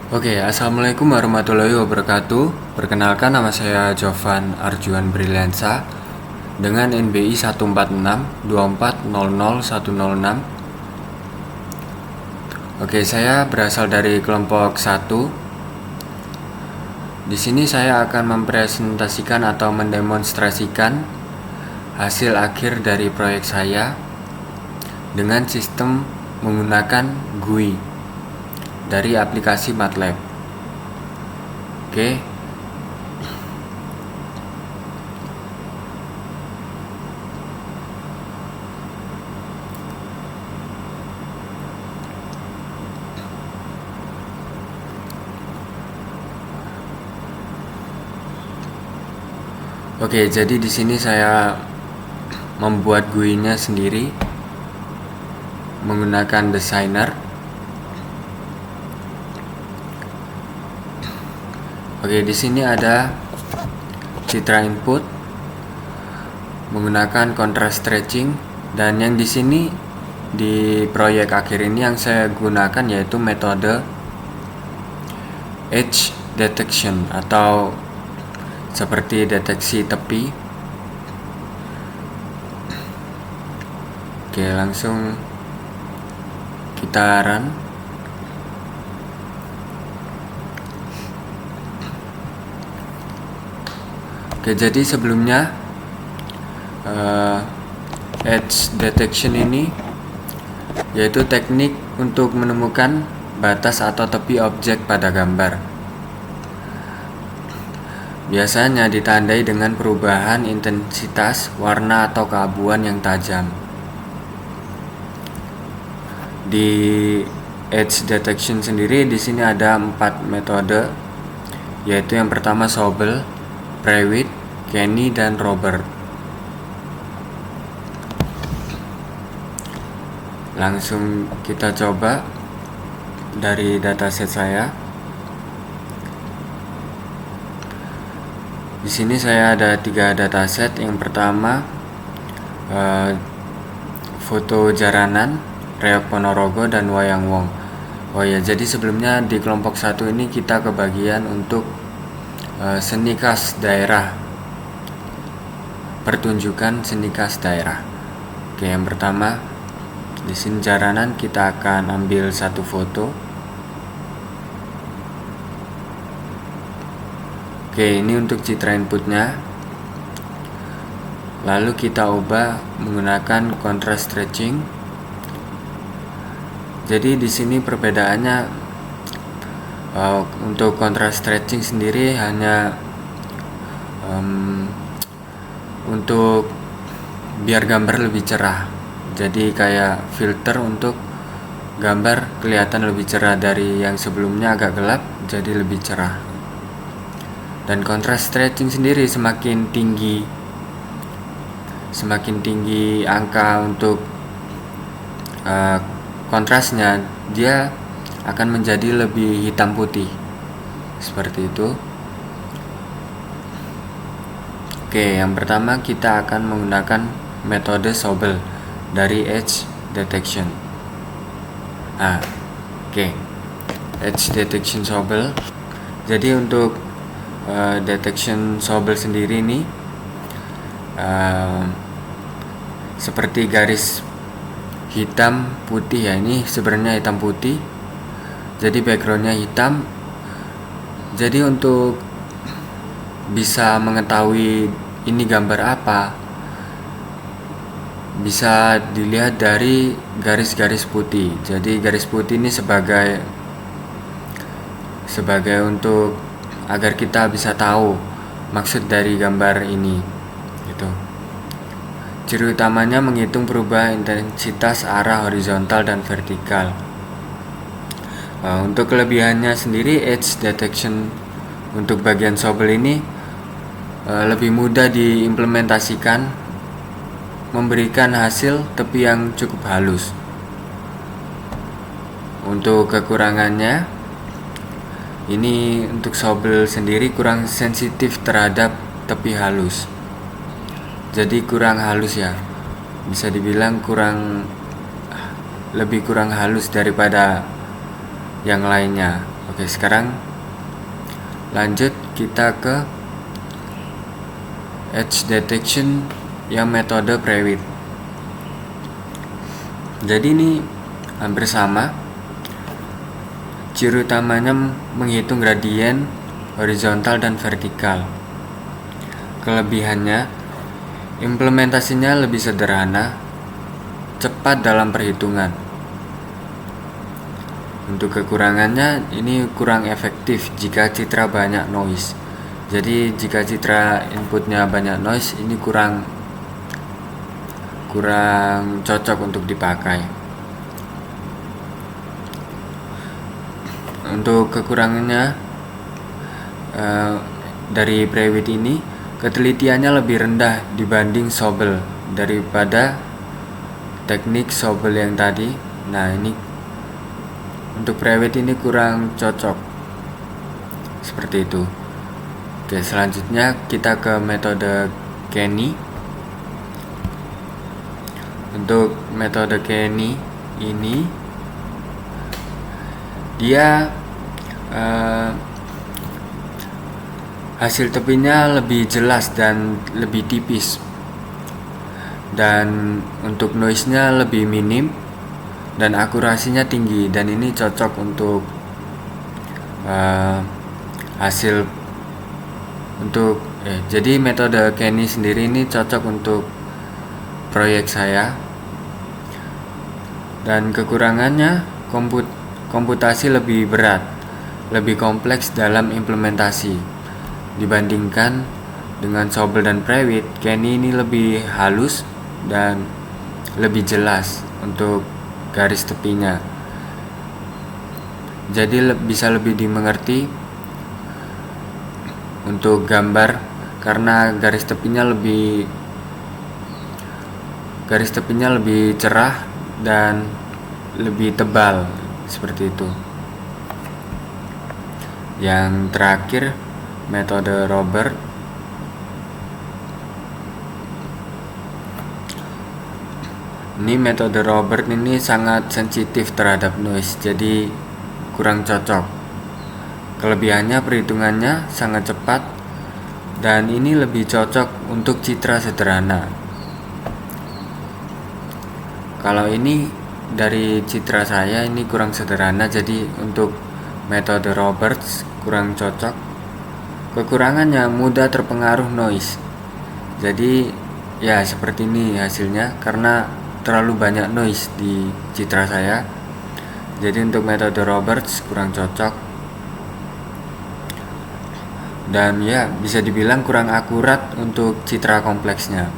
Assalamualaikum warahmatullahi wabarakatuh. Perkenalkan, nama saya Jovan Arjuan Briliansa dengan NBI 14624000106. Saya berasal dari kelompok 1. Di sini saya akan mempresentasikan atau mendemonstrasikan hasil akhir dari proyek saya dengan sistem menggunakan GUI dari aplikasi MATLAB. Jadi di sini saya membuat GUI-nya sendiri menggunakan designer. Di sini ada citra input menggunakan contrast stretching, dan yang di sini di proyek akhir ini yang saya gunakan yaitu metode edge detection atau seperti deteksi tepi. Langsung kita run. Jadi sebelumnya edge detection ini yaitu teknik untuk menemukan batas atau tepi objek pada gambar. Biasanya ditandai dengan perubahan intensitas warna atau keabuan yang tajam. Di edge detection sendiri di sini ada 4 metode, yaitu yang pertama Sobel, Prewitt, Kenny, dan Robert. Langsung kita coba dari dataset saya. Di sini saya ada 3 dataset. Yang pertama foto jaranan, Reok Ponorogo, dan Wayang Wong. Jadi sebelumnya di kelompok 1 ini kita kebagian untuk seni khas daerah, pertunjukan seni khas daerah. Yang pertama di sini jaranan, kita akan ambil 1 foto. Ini untuk citra inputnya. Lalu kita ubah menggunakan contrast stretching. Jadi di sini perbedaannya untuk contrast stretching sendiri hanya untuk biar gambar lebih cerah. Jadi kayak filter untuk gambar kelihatan lebih cerah dari yang sebelumnya agak gelap jadi lebih cerah. Dan contrast stretching sendiri semakin tinggi angka untuk kontrasnya, dia akan menjadi lebih hitam putih seperti itu. Yang pertama kita akan menggunakan metode Sobel dari edge detection. Edge detection Sobel. Jadi untuk detection Sobel sendiri ini seperti garis hitam putih, ini sebenarnya hitam putih, jadi backgroundnya hitam. Jadi untuk bisa mengetahui ini gambar apa, bisa dilihat dari garis-garis putih. Jadi garis putih ini sebagai untuk agar kita bisa tahu maksud dari gambar ini gitu. Ciri utamanya menghitung perubahan intensitas arah horizontal dan vertikal. Untuk kelebihannya sendiri, edge detection untuk bagian Sobel ini lebih mudah diimplementasikan, memberikan hasil tepi yang cukup halus. Untuk kekurangannya, ini untuk Sobel sendiri kurang sensitif terhadap tepi halus. Jadi kurang halus ya, bisa dibilang lebih kurang halus daripada yang lainnya. Oke, sekarang lanjut kita ke edge detection yang metode Prewitt. Jadi ini hampir sama. Ciri utamanya menghitung gradien horizontal dan vertikal. Kelebihannya, implementasinya lebih sederhana, cepat dalam perhitungan. Untuk kekurangannya, ini kurang efektif jika citra banyak noise. Jadi jika citra inputnya banyak noise, ini kurang cocok untuk dipakai. Untuk kekurangannya dari Prewitt ini, ketelitiannya lebih rendah dibanding Sobel daripada teknik Sobel yang tadi. Nah, ini untuk Prewitt ini kurang cocok seperti itu. Oke, selanjutnya kita ke metode Kenny. Untuk metode Kenny ini dia hasil tepinya lebih jelas dan lebih tipis, dan untuk noise-nya lebih minim dan akurasinya tinggi, dan ini cocok untuk hasil untuk jadi metode Kenny sendiri ini cocok untuk proyek saya. Dan kekurangannya, komputasi lebih berat, lebih kompleks dalam implementasi dibandingkan dengan Sobel dan Prewitt. Kenny ini lebih halus dan lebih jelas untuk garis tepinya, jadi bisa lebih dimengerti untuk gambar karena garis tepinya lebih cerah dan lebih tebal seperti itu. Yang terakhir, metode Robert. Ini metode Robert ini sangat sensitif terhadap noise, jadi kurang cocok. Kelebihannya, perhitungannya sangat cepat, dan ini lebih cocok untuk citra sederhana. Kalau ini dari citra saya ini kurang sederhana, jadi untuk metode Roberts kurang cocok. Kekurangannya, mudah terpengaruh noise. Jadi ya seperti ini hasilnya karena terlalu banyak noise di citra saya. Jadi untuk metode Roberts kurang cocok, dan ya bisa dibilang kurang akurat untuk citra kompleksnya.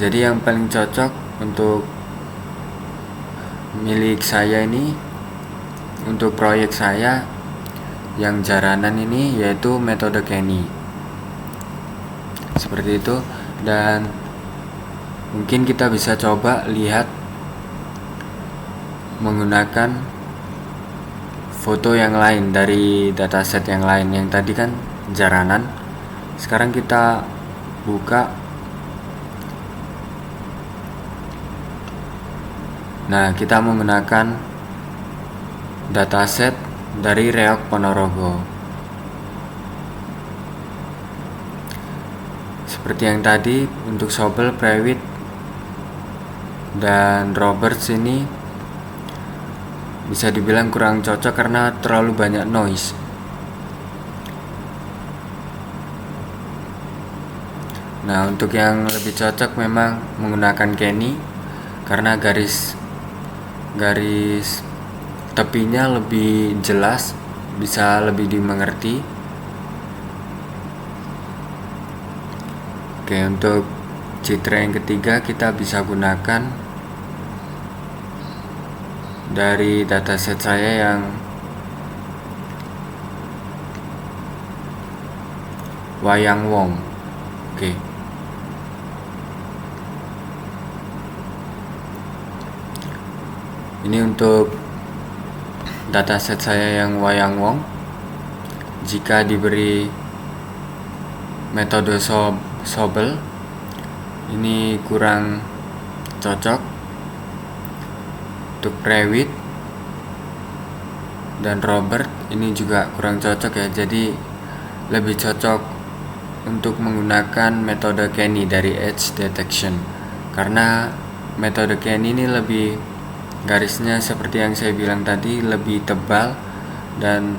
Jadi yang paling cocok untuk milik saya ini, untuk proyek saya yang jaranan ini, yaitu metode Kenny seperti itu. Dan mungkin kita bisa coba lihat menggunakan foto yang lain dari dataset yang lain. Yang tadi kan jaranan, sekarang kita buka. Nah, kita menggunakan dataset dari Reok Ponorogo. Seperti yang tadi, untuk Sobel, Prewitt, dan Roberts ini bisa dibilang kurang cocok karena terlalu banyak noise. Nah, untuk yang lebih cocok memang menggunakan Kenny karena garis tepinya lebih jelas, bisa lebih dimengerti. Oke, untuk citra yang ketiga kita bisa gunakan dari dataset saya yang Wayang Wong. Oke. Ini untuk dataset saya yang Wayang Wong. Jika diberi metode Sobel, ini kurang cocok. Untuk Prewitt dan Robert ini juga kurang cocok ya. Jadi lebih cocok untuk menggunakan metode Kenny dari edge detection, karena metode Kenny ini lebih garisnya seperti yang saya bilang tadi, lebih tebal, dan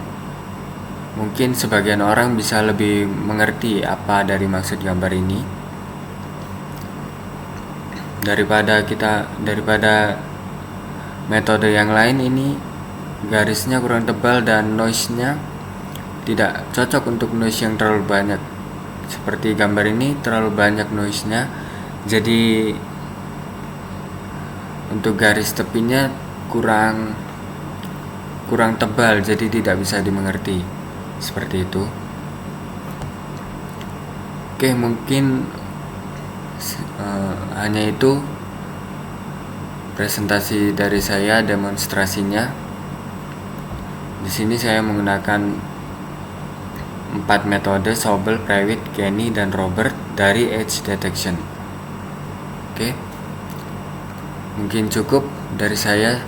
mungkin sebagian orang bisa lebih mengerti apa dari maksud gambar ini daripada metode yang lain. Ini garisnya kurang tebal dan noise-nya tidak cocok untuk noise yang terlalu banyak. Seperti gambar ini terlalu banyak noise-nya, jadi untuk garis tepinya kurang tebal, jadi tidak bisa dimengerti. Seperti itu. Oke, mungkin hanya itu presentasi dari saya, demonstrasinya. Di sini saya menggunakan 4 metode: Sobel, Prewitt, Kenny, dan Robert dari edge detection. Oke, mungkin cukup dari saya.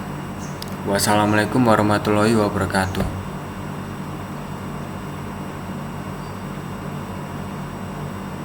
Wassalamualaikum warahmatullahi wabarakatuh.